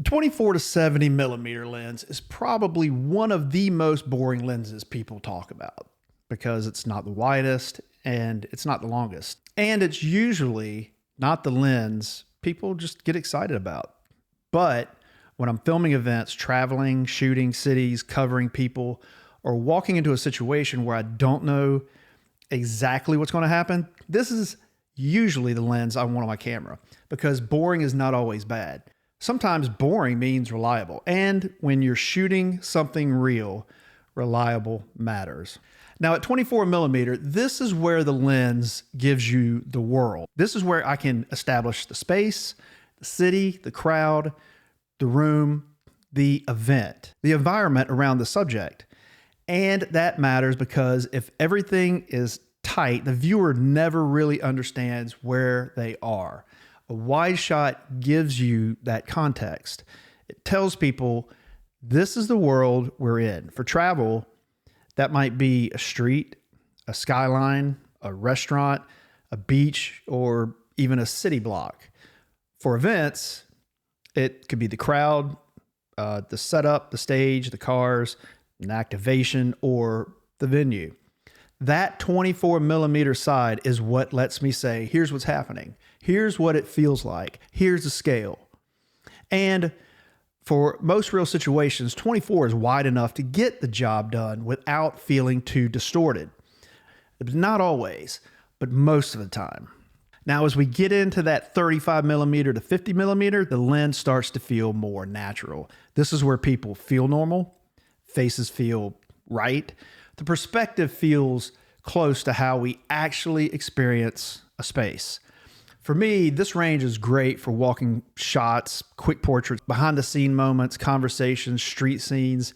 24 to 70 millimeter lens is probably one of the most boring lenses people talk about because it's not the widest and it's not the longest. And it's usually not the lens people just get excited about. But when I'm filming events, traveling, shooting cities, covering people, or walking into a situation where I don't know exactly what's going to happen, this is usually the lens I want on my camera because boring is not always bad. Sometimes boring means reliable. And when you're shooting something real, reliable matters. Now at 24 millimeter, this is where the lens gives you the world. This is where I can establish the space, the city, the crowd, the room, the event, the environment around the subject. And that matters because if everything is tight, the viewer never really understands where they are. A wide shot gives you that context. It tells people this is the world we're in. For travel, that might be a street, a skyline, a restaurant, a beach, or even a city block. For events, it could be the crowd, the setup, the stage, the cars, an activation, or the venue. That 24 millimeter side is what lets me say, here's what's happening. Here's what it feels like. Here's the scale. And for most real situations, 24 is wide enough to get the job done without feeling too distorted. Not always, but most of the time. Now, as we get into that 35 millimeter to 50 millimeter, the lens starts to feel more natural. This is where people feel normal, faces feel right. The perspective feels close to how we actually experience a space. For me, this range is great for walking shots, quick portraits, behind the scene moments, conversations, street scenes,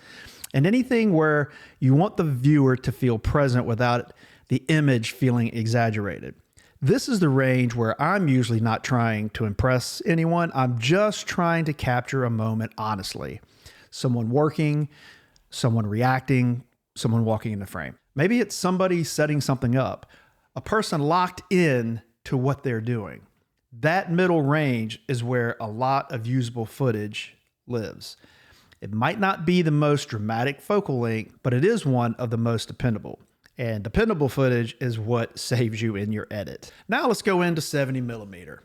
and anything where you want the viewer to feel present without the image feeling exaggerated. This is the range where I'm usually not trying to impress anyone. I'm just trying to capture a moment honestly. Someone working, someone reacting, someone walking in the frame. Maybe it's somebody setting something up, a person locked in to what they're doing. That middle range is where a lot of usable footage lives. It might not be the most dramatic focal length, but it is one of the most dependable. And dependable footage is what saves you in your edit. Now let's go into 70 millimeter.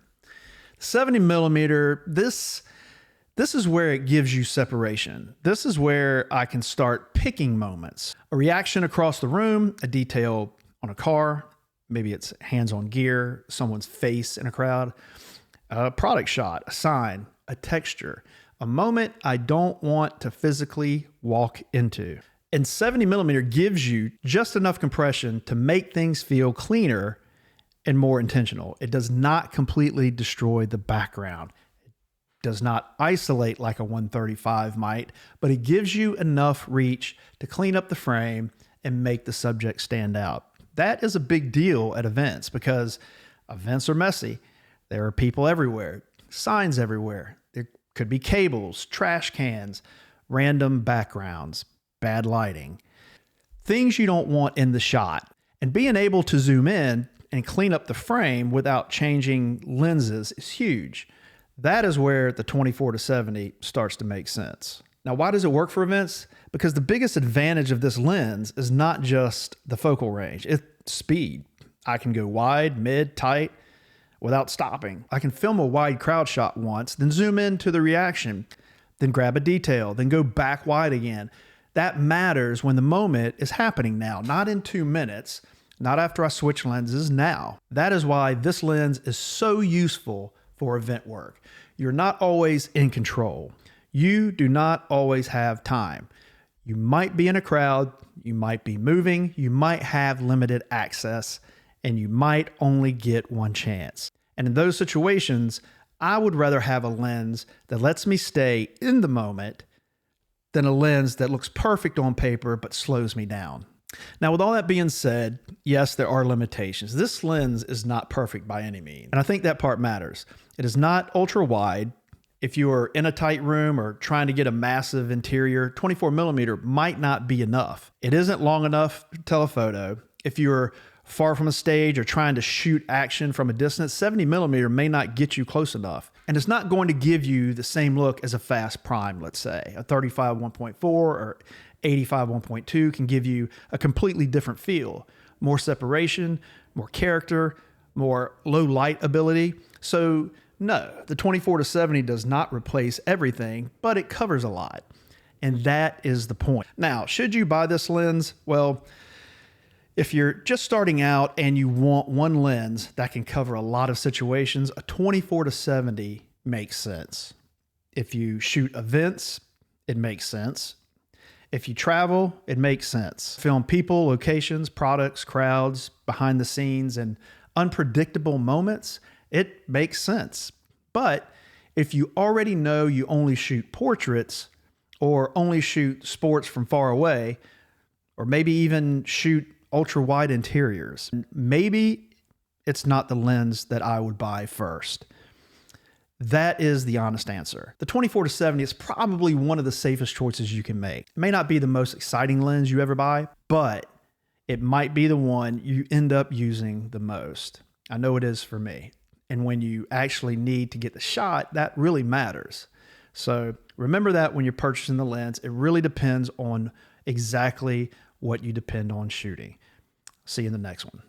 70 millimeter, this is where it gives you separation. This is where I can start picking moments. A reaction across the room, a detail on a car, maybe it's hands on gear, someone's face in a crowd, a product shot, a sign, a texture, a moment I don't want to physically walk into. And 70 millimeter gives you just enough compression to make things feel cleaner and more intentional. It does not completely destroy the background. Does not isolate like a 135 might, but it gives you enough reach to clean up the frame and make the subject stand out. That is a big deal at events because events are messy. There are people everywhere, signs everywhere. There could be cables, trash cans, random backgrounds, bad lighting, things you don't want in the shot. And being able to zoom in and clean up the frame without changing lenses is huge. That is where the 24 to 70 starts to make sense. Now, why does it work for events? Because the biggest advantage of this lens is not just the focal range, it's speed. I can go wide, mid, tight without stopping. I can film a wide crowd shot once, then zoom into the reaction, then grab a detail, then go back wide again. That matters when the moment is happening now, not in 2 minutes, not after I switch lenses, now. That is why this lens is so useful for event work. You're not always in control. You do not always have time. You might be in a crowd, you might be moving, you might have limited access, and you might only get one chance. And in those situations, I would rather have a lens that lets me stay in the moment than a lens that looks perfect on paper but slows me down. Now, with all that being said, yes, there are limitations. This lens is not perfect by any means, and I think that part matters. It is not ultra wide. If you are in a tight room or trying to get a massive interior, 24 millimeter might not be enough. It isn't long enough to telephoto. If you're far from a stage or trying to shoot action from a distance, 70 millimeter may not get you close enough. And it's not going to give you the same look as a fast prime, let's say. A 35 1.4 or 85 1.2 can give you a completely different feel. More separation, more character, more low light ability. So no, the 24-70 does not replace everything, but it covers a lot. And that is the point. Now, should you buy this lens? Well, if you're just starting out and you want one lens that can cover a lot of situations, a 24-70 makes sense. If you shoot events, it makes sense. If you travel, it makes sense. Film people, locations, products, crowds, behind the scenes, and unpredictable moments, it makes sense. But if you already know you only shoot portraits or only shoot sports from far away, or maybe even shoot ultra wide interiors, maybe it's not the lens that I would buy first. That is the honest answer. The 24-70 is probably one of the safest choices you can make. It may not be the most exciting lens you ever buy, but it might be the one you end up using the most. I know it is for me. And when you actually need to get the shot, that really matters. So remember that when you're purchasing the lens, it really depends on exactly what you depend on shooting. See you in the next one.